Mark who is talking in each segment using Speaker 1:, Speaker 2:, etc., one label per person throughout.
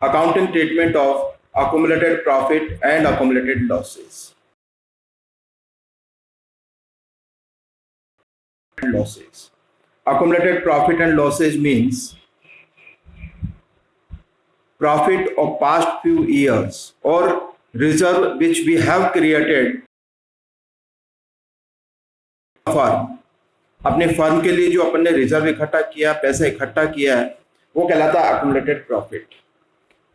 Speaker 1: accounting treatment of accumulated profit and accumulated losses. Accumulated profit and losses means profit of past few years or reserve which we have created firm, अपने firm के लिए जो अपन ने reserve इकट्ठा किया, पैसा इकट्ठा किया है, वो कहलाता है अक्यूमुलेटेड प्रॉफिट।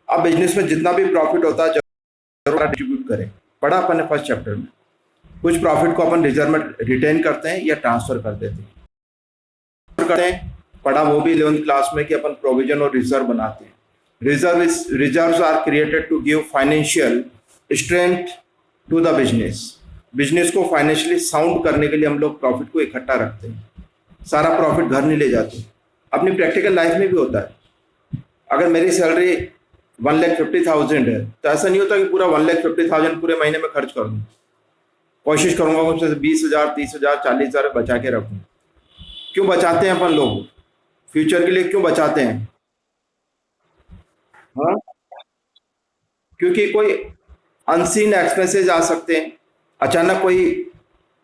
Speaker 1: अब बिजनेस में जितना भी प्रॉफिट होता है जरूर डिस्ट्रीब्यूट करें, पढ़ा अपन ने फर्स्ट चैप्टर में। कुछ प्रॉफिट को अपन रिजर्व में रिटेन करते हैं या ट्रांसफर कर देते हैं, पढ़ा वो भी 11th क्लास में कि अपन प्रोविजन और रिजर्व बनाते हैं। Reserves are created to give financial strength to the business को फाइनेंशियली साउंड करने के लिए हम लोग प्रॉफिट को इकट्ठा रखते हैं। सारा प्रॉफिट घर नहीं ले जाते, अपनी प्रैक्टिकल लाइफ में भी होता है। अगर मेरी सैलरी 1,50,000 है तो ऐसा नहीं होता कि पूरा 1,50,000 पूरे महीने में खर्च कर दूं। कोशिश करूंगा उसमें से 20,000, 30,000, 40,000 बचा के रखूं। क्यों बचाते हैं अपन लोग? फ्यूचर के लिए क्यों बचाते हैं? हाँ, क्योंकि कोई अनसीन एक्सपेंसेस आ सकते हैं, अचानक कोई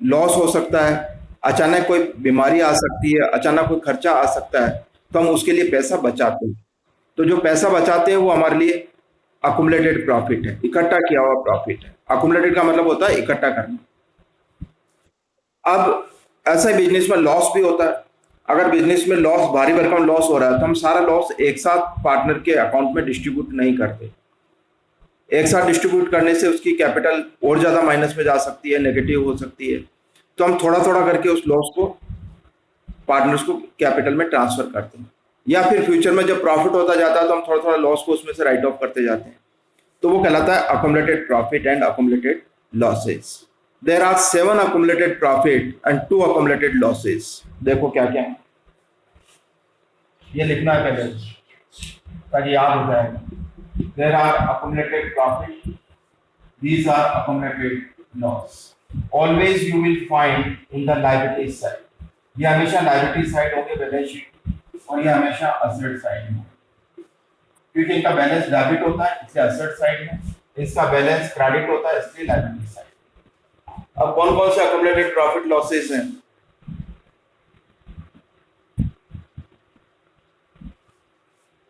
Speaker 1: लॉस हो सकता है, अचानक कोई बीमारी आ सकती है, अचानक कोई खर्चा आ सकता है, तो हम उसके लिए पैसा बचाते हैं। तो जो पैसा बचाते हैं वो हमारे लिए अकुमुलेटेड प्रॉफिट है, इकट्ठा किया हुआ प्रॉफिट है। अकुमुलेटेड का मतलब होता है इकट्ठा करना। अब ऐसा ही बिजनेस में लॉस भी होता है। अगर बिजनेस में लॉस, भारी भरकम लॉस हो रहा है, तो हम सारा लॉस एक साथ पार्टनर के अकाउंट में डिस्ट्रीब्यूट नहीं करते। एक साथ डिस्ट्रीब्यूट करने से उसकी कैपिटल और ज्यादा माइनस में जा सकती है, नेगेटिव हो सकती है। तो हम थोड़ा थोड़ा करके उस लॉस को पार्टनर्स को कैपिटल में ट्रांसफर करते हैं, या फिर फ्यूचर में जब प्रॉफिट होता जाता है तो हम थोड़ा थोड़ा लॉस को उसमें से राइट ऑफ करते जाते हैं। तो वो कहलाता है accumulated profit and accumulated losses. There are 7 accumulated profit and 2 accumulated losses. देखो क्या क्या है, ये लिखना है पहले ताकि याद हो जाएगा। There are accumulated profit, these are accumulated loss. Always you will find in the liability side. ये हमेशा liability side होंगे बैलेंस शीट, और ये हमेशा asset side में, क्योंकि इनका बैलेंस डेबिट होता है इसलिए asset side में, इसका बैलेंस क्रेडिट होता है इसलिए liability side। अब कौन कौन से accumulated profit losses हैं?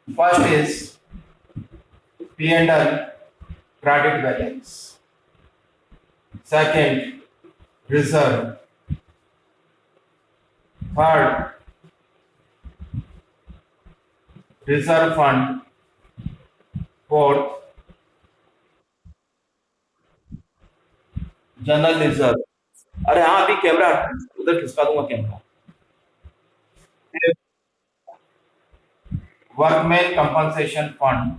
Speaker 1: First is P&L credit balance. Second, reserve. Third, reserve fund. Fourth, general reserve. अरे हाँ, अभी कैमरा उधर खिसका दूंगा camera. Workman compensation fund,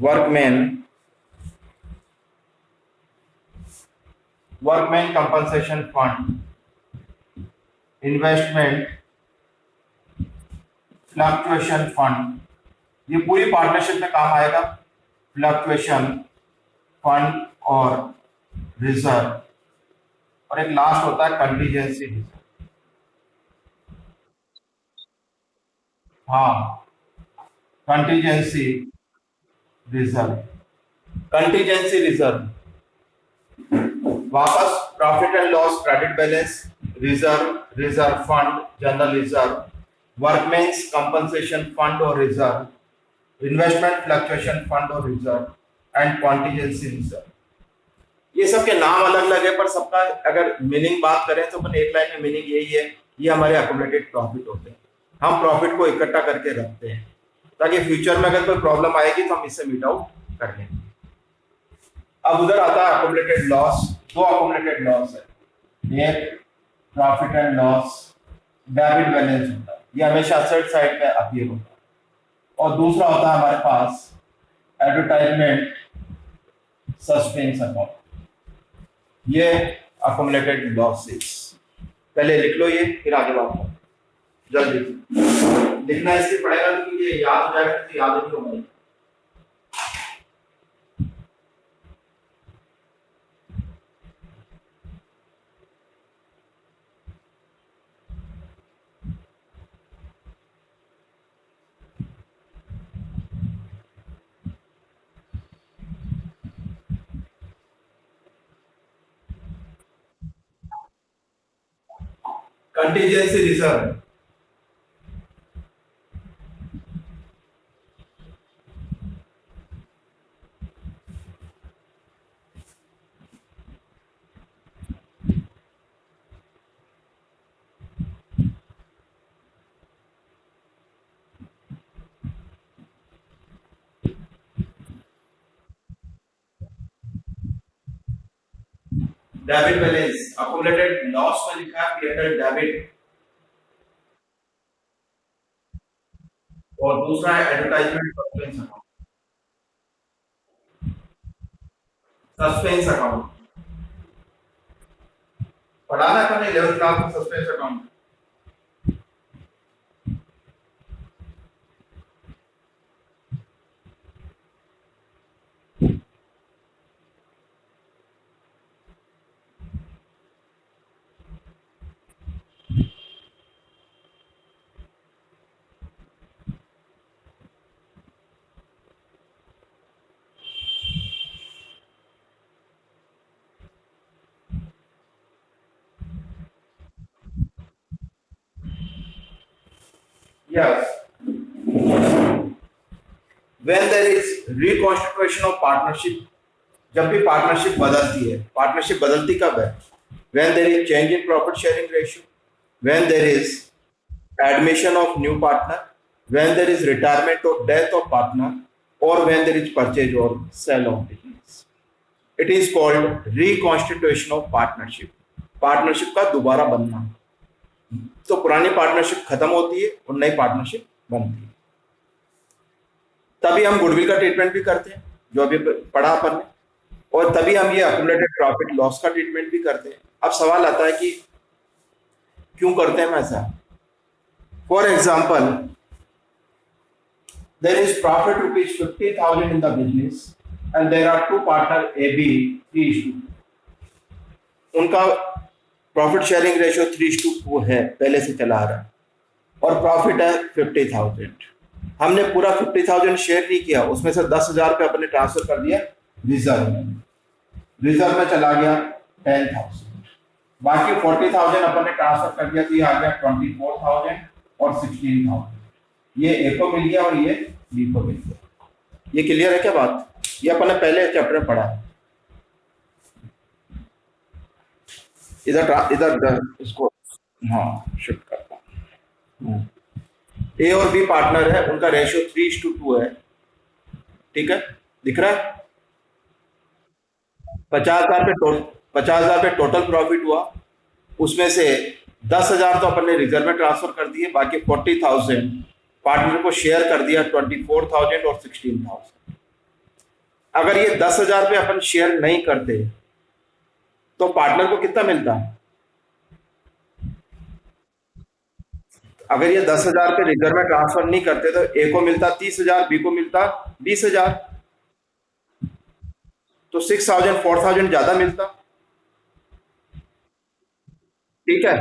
Speaker 1: workman compensation fund, investment fluctuation fund, ये पूरी पार्टनरशिप में काम आएगा। फ्लक्चुएशन फंड और रिजर्व, और एक लास्ट होता है कंटीजेंसी रिजर्व। हाँ, कंटीजेंसी रिजर्व। कंटीजेंसी रिजर्व वापस profit and loss credit balance, reserve fund, general reserve, workmen's compensation fund और रिजर्व, इन्वेस्टमेंट फ्लक्चुएशन फंड और रिजर्व, एंड कॉन्टीजेंसी रिजर्व। ये सब के नाम अलग अलग है, पर सबका अगर मीनिंग बात करें तो अपन एक लाइन में मीनिंग यही है, ये हमारे अक्यूमुलेटेड प्रॉफिट होते हैं। हम प्रॉफिट को इकट्ठा करके रखते हैं ताकि फ्यूचर में अगर कोई प्रॉब्लम आएगी तो हम इससे मीट आउट कर लेंगे। अब उधर आता है अक्यूमुलेटेड लॉस। 2 अक्यूमुलेटेड लॉस है, एक profit and loss debit balance होता है, ये हमेशा असेट साइड में अपीयर होता है, और दूसरा होता है हमारे पास एडवर्टाइजमेंट सस्पेंस अकाउंट, ये अक्यूमुलेटेड लॉसेस। पहले लिख लो ये, फिर आगे बात करो। जल्दी लिखना इसलिए पड़ेगा क्योंकि ये याद हो जाएगा, तो याद नहीं होगा। Contingency reserve. Debit balance accumulated loss में लिखा है पी डेबिट, और दूसरा है advertisement suspense account. Suspense account पढ़ाना था नहीं 11th क्लास में suspense account. Yes. When there is reconstitution of partnership, जब भी पार्टनरशिप बदलती है, पार्टनरशिप बदलती कब है? When there is change in profit sharing ratio, when there is admission of new partner, when there is retirement or death of partner, or when there is purchase or sale of business. It is called reconstitution of partnership. Partnership का दोबारा बनना। तो पुरानी partnership खत्म होती है और नई पार्टनरशिप बनती है। तभी हम गुडविल का ट्रीटमेंट भी करते हैं, जो अभी पढ़ा अपन ने, और तभी हम ये अक्यूमुलेटेड प्रॉफिट लॉस का ट्रीटमेंट भी करते हैं। अब सवाल आता है कि क्यों करते हैं ऐसा? For example, there is profit rupees 50,000 in the business and there are two partner A B 3:2। उनका प्रॉफिट शेयरिंग रेशियो 3:2 है, पहले से चला आ रहा है, और प्रॉफिट है 50,000। हमने पूरा 50,000 शेयर नहीं किया, उसमें से 10,000 रुपये अपने ट्रांसफर कर दिया रिजर्व में। रिजर्व में चला गया 10,000, बाकी 40,000 अपन ने ट्रांसफर कर दिया, तो ये आ गया 24,000 और 16,000। ये ए को मिल गया और ये बी को मिल गया। ये क्लियर है क्या बात? ये अपन ने पहले चैप्टर में पढ़ा है। इधर इसको हाँ शिफ्ट करता हूँ। ए और बी पार्टनर है, उनका रेशियो 3:2 है, ठीक है, दिख रहा है। 50,000 पे टोटल प्रॉफिट हुआ, उसमें से 10,000 तो अपन ने रिजर्व में ट्रांसफर कर दिए, बाकी 40,000 पार्टनर को शेयर कर दिया, 24,000 और 16,000। अगर ये 10,000 पे अपन शेयर नहीं करते तो पार्टनर को कितना मिलता? अगर ये 10,000 पे रिजर्व में ट्रांसफर नहीं करते तो ए को मिलता 30,000, बी को मिलता 20,000, तो 6,000 4,000 ज्यादा मिलता। ठीक है,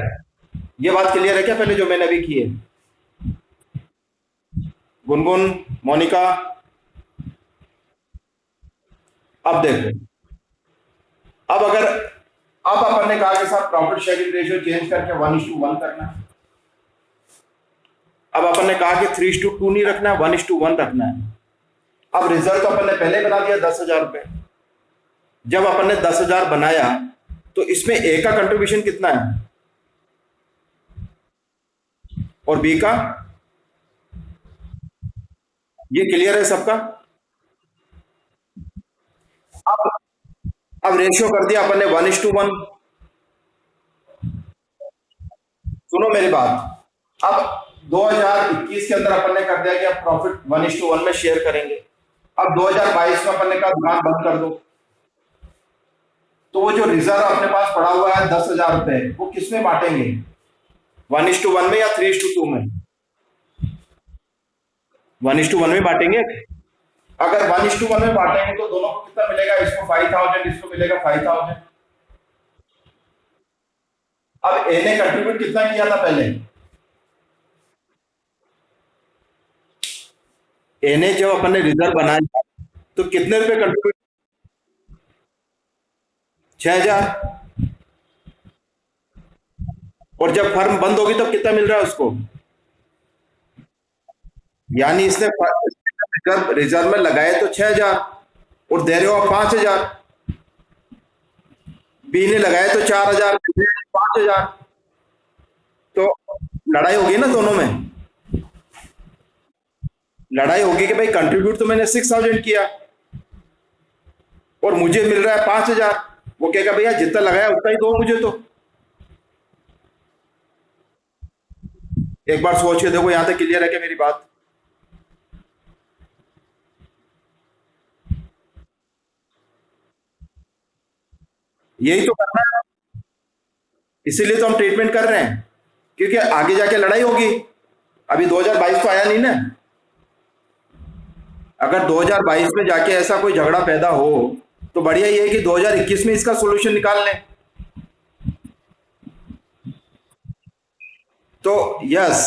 Speaker 1: ये बात क्लियर है क्या पहले जो मैंने अभी की है? गुनगुन, मोनिका, अब देखो, अब अगर अब अपन ने कहा कि साहब प्रॉफिट शेयरिंग रेशियो चेंज करके 1:1 करना है। अब अपन ने कहा कि 3:2 नहीं रखना है, 1:1 रखना है। अब रिजर्व तो अपन ने पहले बना दिया 10,000 रुपए। जब अपन ने 10,000 बनाया तो इसमें ए का कंट्रीब्यूशन कितना है और बी का? ये क्लियर है सबका? अब अब रेशियो कर दिया अपन ने 1:1। सुनो मेरी बात, अब 2021 के अंदर अपन ने कर दिया कि अब प्रॉफिट 1:1 में शेयर करेंगे। अब 2022 में अपन ने कहा दुकान बंद कर दो, तो वो जो रिजर्व अपने पास पड़ा हुआ है 10,000 रुपए, वो किसमें बांटेंगे? 1:1 में या 3:2 में? 1:1 में बांटेंगे। अगर 1:1 में बांटेंगे तो दोनों को कितना मिलेगा? इसको 5,000, इसको मिलेगा 5,000। अब ए ने कंट्रीब्यूट कितना किया था पहले? ए ने जब अपन ने रिजर्व बनाया तो कितने रुपए कंट्रीब्यूट? 6,000। और जब फर्म बंद होगी तो कितना मिल रहा है उसको? यानी इसने रिजर्व रिजर्व में लगाए तो 6,000 और दे रहे हो आप 5,000। बी ने लगाए तो 4,000, 5,000। तो लड़ाई होगी ना दोनों में। लड़ाई होगी कि भाई कंट्रीब्यूट तो मैंने 6,000 किया और मुझे मिल रहा है 5,000। वो कहेगा भैया जितना लगाया उतना ही दो मुझे तो। एक बार सोच के देखो, यहां तक क्लियर है क्या मेरी बात? यही तो करना है, इसीलिए तो हम ट्रीटमेंट कर रहे हैं, क्योंकि आगे जाके लड़ाई होगी। अभी 2022 तो आया नहीं ना। अगर 2022 में जाके ऐसा कोई झगड़ा पैदा हो तो बढ़िया ये है कि 2021 में इसका सॉल्यूशन निकाल लें। तो yes,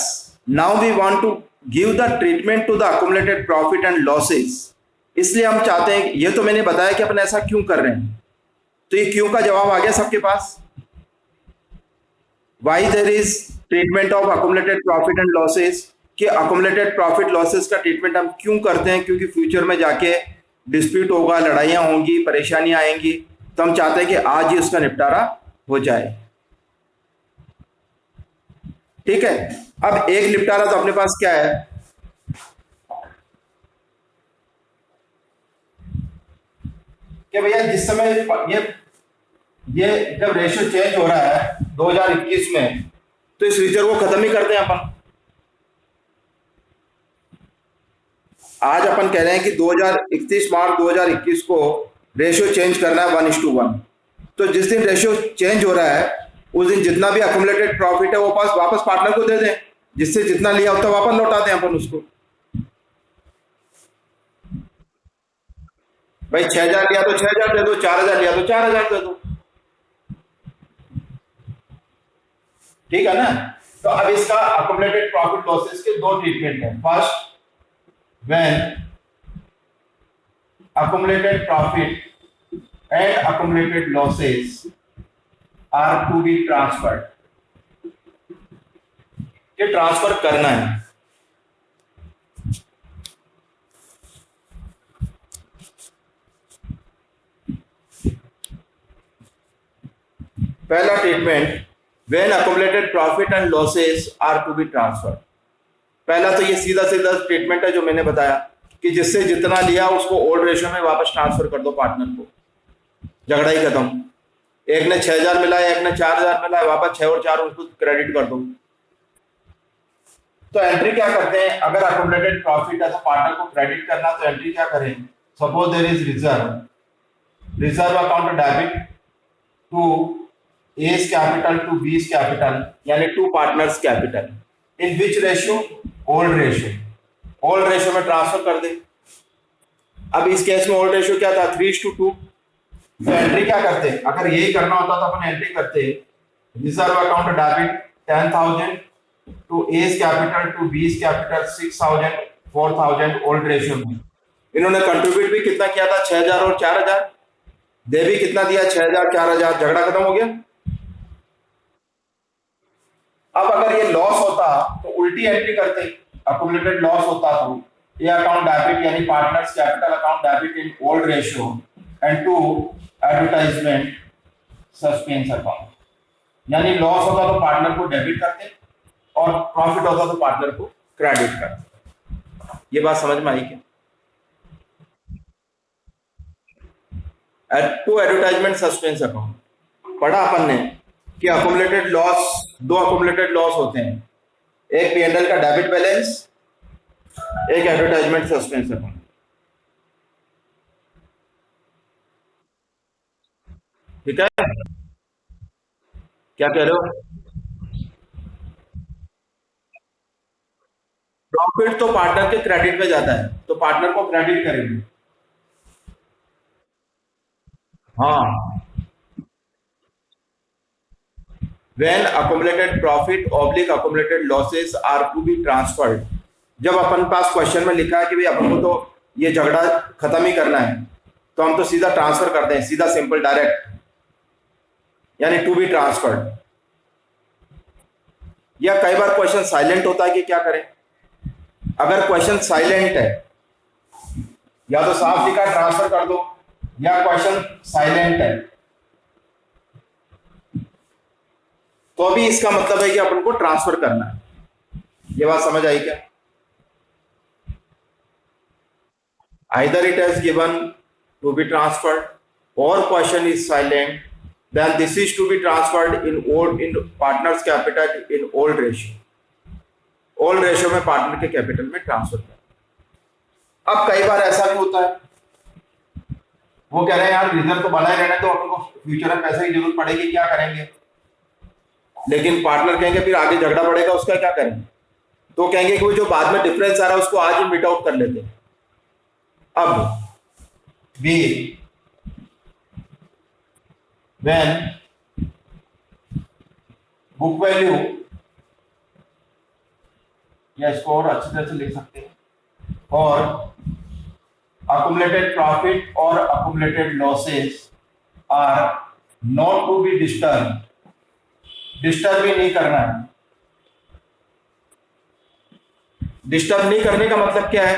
Speaker 1: now we want to give the treatment to the accumulated profit and losses. इसलिए हम चाहते हैं, ये तो मैंने बताया कि अपन ऐसा क्यों कर रहे हैं, तो ये क्यों का जवाब आ गया सबके पास। Why there is treatment of accumulated profit and losses, कि अकुमुलेटेड प्रॉफिट लॉसेस का ट्रीटमेंट हम क्यों करते हैं, क्योंकि फ्यूचर में जाके डिस्प्यूट होगा, लड़ाइयां होंगी, परेशानियां आएंगी, तो हम चाहते हैं कि आज ही उसका निपटारा हो जाए। ठीक है। अब एक निपटारा तो अपने पास क्या है कि भैया जिस समय ये जब रेशियो चेंज हो रहा है 2021 में, तो इस रिजर्व को खत्म ही करते हैं अपन। आज अपन कह रहे हैं कि 31 मार्च 2021 को रेशियो चेंज करना है 1:1। तो जिस दिन रेशियो चेंज हो रहा है उस दिन जितना भी अकुमुलेटेड प्रॉफिट है वो वापस पार्टनर को दे दें, जिससे जितना लिया उतना वापस लौटा दें अपन उसको। भाई 6,000 लिया तो 6,000 दे दो, 4,000 लिया तो 4,000 दे दो। ठीक है ना। तो अब इसका अकुमुलेटेड प्रॉफिट लॉसेस के दो ट्रीटमेंट है। First, when accumulated profit and accumulated losses are to be transferred, ये ट्रांसफर करना है। पहला treatment, when accumulated profit and losses are to be transferred। पहला तो ये सीधा सीधा ट्रीटमेंट है जो मैंने बताया कि जिससे जितना लिया उसको ओल्ड रेशियो में वापस ट्रांसफर कर दो पार्टनर को, झगड़ा ही खत्म। एक ने 6,000 मिला है, एक ने 4,000 मिला है, वापस 6 और 4 उसको क्रेडिट कर दो। तो एंट्री क्या करते हैं, अगर अकुमुलेटेड प्रॉफिट है तो पार्टनर को क्रेडिट करना, तो एंट्री क्या करें, suppose there is reserve account debit to A's capital to B's capital, यानी to partners capital, in which ratio, old ratio. Old ratio में ट्रांसफर कर दे। अब इस केस में ओल्ड रेशियो क्या था, 3:2। तो एंट्री क्या करते, अगर यही करना होता तो अपन एंट्री करते, reserve account debit 10,000 to A's capital to B's capital 6,000, 4,000 old ratio में। इन्होंने कंट्रीब्यूट भी कितना किया था, 6,000 और 4,000। दे भी कितना दिया, 6,000, 4,000, झगड़ा खत्म हो गया। अब अगर ये लॉस होता तो उल्टी एंट्री करते, अकुमुलेटेड लॉस होता तो ये अकाउंट डेबिट यानी partners capital account debit in old ratio and to advertisement suspense account, यानी लॉस होता तो पार्टनर को डेबिट करते और प्रॉफिट होता तो पार्टनर को क्रेडिट करते। ये बात समझ में आई क्या? टू एडवर्टाइजमेंट सस्पेंस अकाउंट पढ़ा अपन ने कि अकुमुलेटेड लॉस, दो अकुमुलेटेड लॉस होते हैं, एक P&L का डेबिट बैलेंस, एक एडवर्टाइजमेंट सस्पेंस अकाउंट। ठीक है, क्या कह रहे हो? प्रॉफिट तो पार्टनर के क्रेडिट में जाता है, तो पार्टनर को क्रेडिट करेंगे। हाँ, when accumulated profit oblique accumulated losses are to be transferred, जब अपन पास क्वेश्चन में लिखा है कि भाई अपन को तो ये झगड़ा खत्म ही करना है, तो हम तो सीधा ट्रांसफर करते हैं, सीधा सिंपल डायरेक्ट, यानी टू बी ट्रांसफर्ड। या कई बार क्वेश्चन साइलेंट होता है कि क्या करें। अगर क्वेश्चन साइलेंट है, या तो साफ लिखा ट्रांसफर कर दो, या क्वेश्चन साइलेंट है, तो अभी इसका मतलब है कि अपन को ट्रांसफर करना है। ये बात समझ आई क्या? Either it has given to be transferred or question is silent, then this is to be transferred in partner's capital in old ratio. Old ratio में पार्टनर के कैपिटल में ट्रांसफर कर। अब कई बार ऐसा भी होता है, वो कह रहे हैं यार रिजर्व तो बना ही रहना, तो अपन को फ्यूचर में पैसे की जरूरत पड़ेगी, क्या करेंगे। लेकिन पार्टनर कहेंगे फिर आगे झगड़ा बढ़ेगा, उसका क्या करेंगे। तो कहेंगे कि वो जो बाद में डिफरेंस आ रहा है उसको आज ही मिट आउट कर लेते हैं। अब बी when बुक वैल्यू, या इसको और अच्छी तरह से लिख सकते हैं, और accumulated profit और accumulated losses are not to be disturbed, disturb भी नहीं करना है। डिस्टर्ब नहीं करने का मतलब क्या है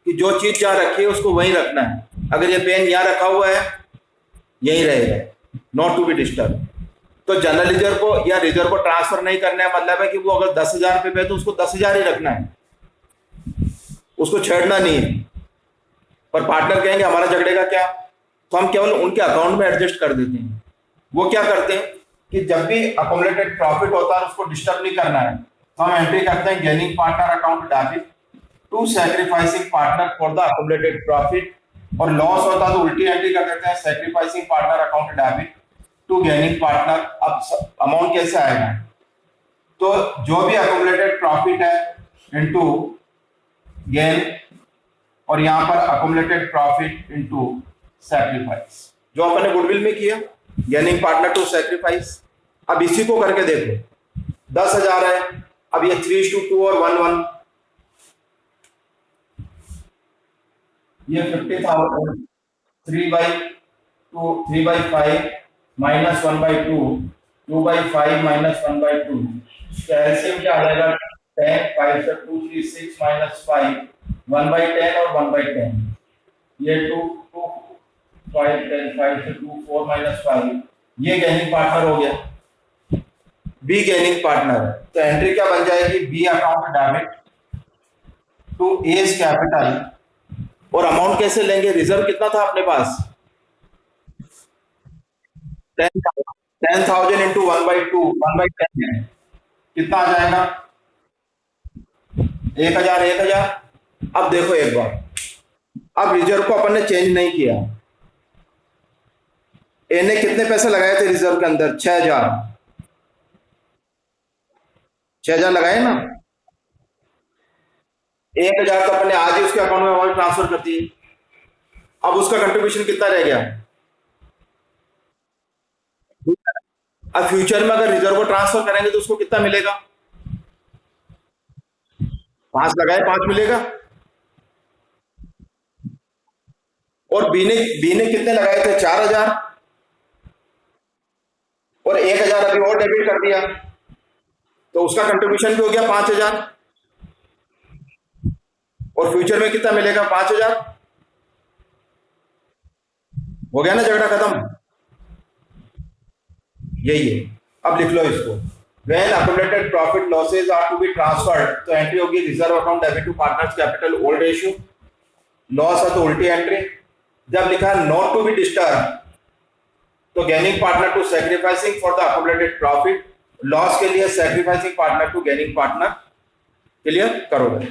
Speaker 1: कि जो चीज जहां रखी है उसको वहीं रखना है। अगर ये पेन यहां रखा हुआ है यहीं रहेगा, नॉट टू बी डिस्टर्ब। तो जनरल रिजर्व को या रिजर्व को ट्रांसफर नहीं करने का मतलब है कि वो अगर 10,000 रुपए पे तो उसको 10,000 ही रखना है, उसको छेड़ना नहीं है। पर पार्टनर कहेंगे हमारा झगड़े का क्या, तो हम केवल उनके अकाउंट में एडजस्ट कर देते हैं। वो क्या करते हैं कि जब भी अकोमोडेटेड प्रॉफिट होता है उसको डिस्टर्ब नहीं करना है, तो हम एंट्री करते हैं gaining partner account debit to sacrificing partner for the accommodated profit, और लॉस होता है तो उल्टी एंट्री कर देते हैं sacrificing partner account debit to gaining partner. अब अमाउंट कैसे आएगा, तो जो भी अकोमोडेटेड प्रॉफिट है इनटू गेन, और यहां पर अकोमोडेटेड प्रॉफिट इनटू सैक्रिफाइस, जो अपन ने गुडविल में किया गेनिंग पार्टनर टू सैक्रिफाइस। अब इसी को करके देख लो, 10,000 है, अब ये 3:2 और 1:1, ये 50,000, 3/2, 3/5 माइनस 1/2, 2/5 माइनस 1/2, तो एलसीएम क्या आ जाएगा 10, 5 से 2, 3, 6 माइनस 5, 1/10 और 1/10, ये 2, 2, 5, 10, 5 से 2, 4 माइनस 5, ये गेनिंग पार्टनर हो गया। बी गेनिंग पार्टनर, तो एंट्री क्या बन जाएगी, B account debit to as capital, और अमाउंट कैसे लेंगे, रिजर्व कितना था अपने पास 10,000 इंटू 1/2, 1/10 है, कितना आ जाएगा 1,000, 1,000। अब देखो एक बार, अब रिजर्व को अपन ने चेंज नहीं किया, ए ने कितने पैसे लगाए थे रिजर्व के अंदर 6,000, 6,000 लगाए ना, 1,000 तो अपन ने आज ही उसके अकाउंट में अमाउंट ट्रांसफर कर दी। अब उसका कंट्रीब्यूशन कितना रह गया, अब फ्यूचर में अगर रिजर्व को ट्रांसफर करेंगे तो उसको कितना मिलेगा, 5 लगाए 5 मिलेगा। और बी ने कितने लगाए थे 4,000, और 1,000 अभी और डेबिट कर दिया, तो उसका कंट्रीब्यूशन भी हो गया 5,000, और फ्यूचर में कितना मिलेगा 5,000, हो गया ना झगड़ा खत्म। यही है, अब लिख लो इसको, when accumulated profit losses are to be transferred, तो एंट्री होगी reserve account debit to partners capital old ratio, loss है तो उल्टी एंट्री। जब लिखा है नॉट टू बी डिस्टर्ब, तो gaining partner to sacrificing for the accumulated profit, loss के लिए sacrificing partner to gaining partner. Clear करोगे।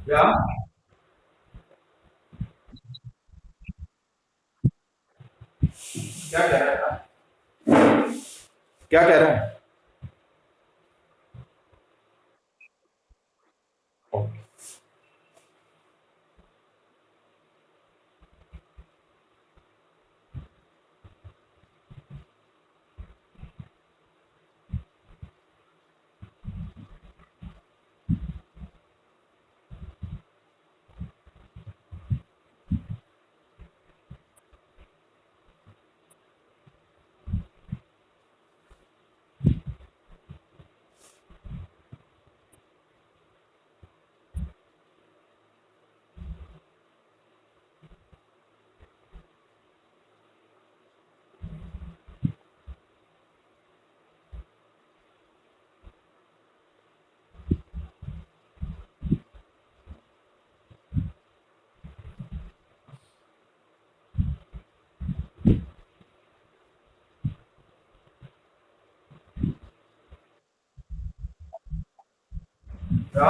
Speaker 1: क्या क्या कह रहा था, क्या कह रहा है? क्या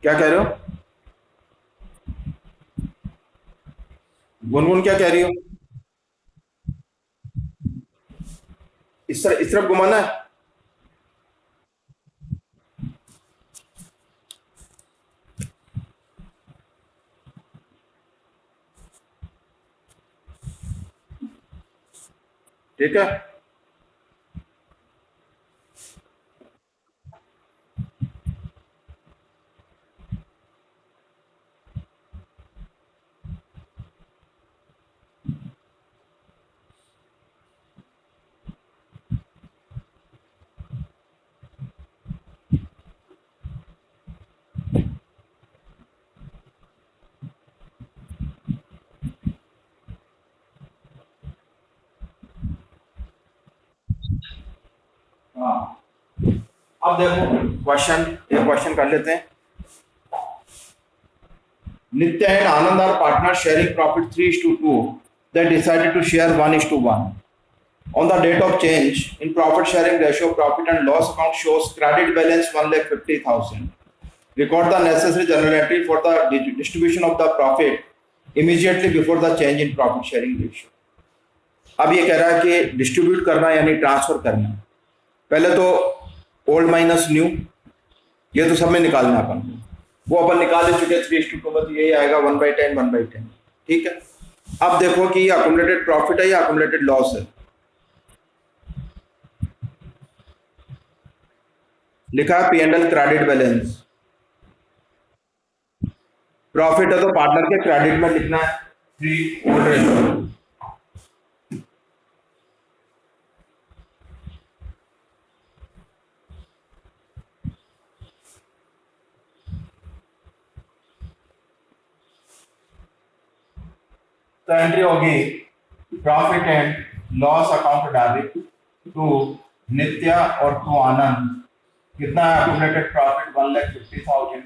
Speaker 1: क्या कह रहे हो? गुनगुन क्या कह रही हो? इस तरफ घुमाना है। ठीक है। हाँ, अब देखो क्वेश्चन, एक क्वेश्चन कर लेते हैं। Nitya and Anand are partners sharing profit 3:2. They decided to share 1:1. On the date of change in profit sharing ratio, profit and loss account shows credit balance 1,50,000. Record the necessary journal entry for the distribution of the profit immediately before the change in profit sharing ratio. अब ये कह रहा है कि distribute करना यानी transfer करना। पहले तो ओल्ड माइनस न्यू, ये तो सब में निकालना अपन को, वो अपन निकाल ही चुके 3:2 में, तो यही आएगा 1/10 1/10। ठीक है। अब देखो कि ये अकुमुलेटेड प्रॉफिट है या अकुमुलेटेड लॉस है। लिखा है P&L क्रेडिट बैलेंस। प्रॉफिट है तो पार्टनर के क्रेडिट में लिखना है 3 तो एंट्री होगी profit and loss account debit to Nitya और टू आनंद। कितना है अकुमुलेटेड प्रॉफिट? 1,50,000।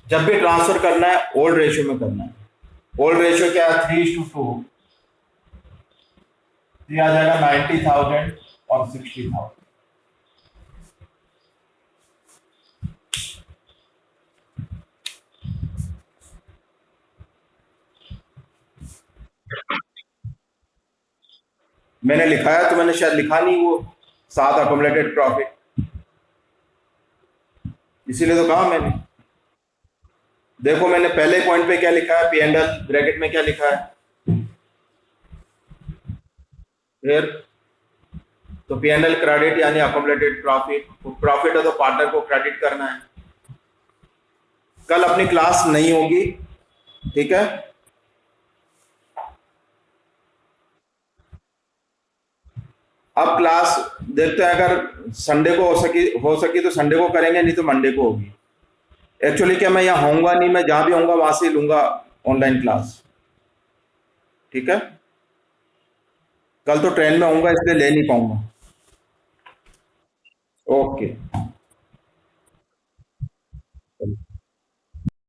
Speaker 1: जब भी ट्रांसफर करना है ओल्ड रेशियो में करना है। ओल्ड रेशियो क्या है? 3:2। आ जाएगा 90,000 और 60,000। मैंने लिखा है तो मैंने शायद लिखा नहीं वो 7 अकुमुलेटेड प्रॉफिट, इसीलिए तो कहा मैंने। देखो मैंने पहले पॉइंट पे क्या लिखा है, P&L ब्रैकेट में क्या लिखा है, फिर तो P&L क्रेडिट यानी अकुमुलेटेड प्रॉफिट। प्रॉफिट है तो पार्टनर को क्रेडिट करना है। कल अपनी क्लास नहीं होगी, ठीक है। अब क्लास देखते हैं, अगर संडे को हो सकी तो संडे को करेंगे, नहीं तो मंडे को होगी। एक्चुअली क्या मैं यहाँ होऊंगा नहीं, मैं जहां भी होऊंगा वहां से लूंगा ऑनलाइन क्लास। ठीक है। कल तो ट्रेन में होऊंगा इसलिए ले नहीं पाऊंगा। ओके।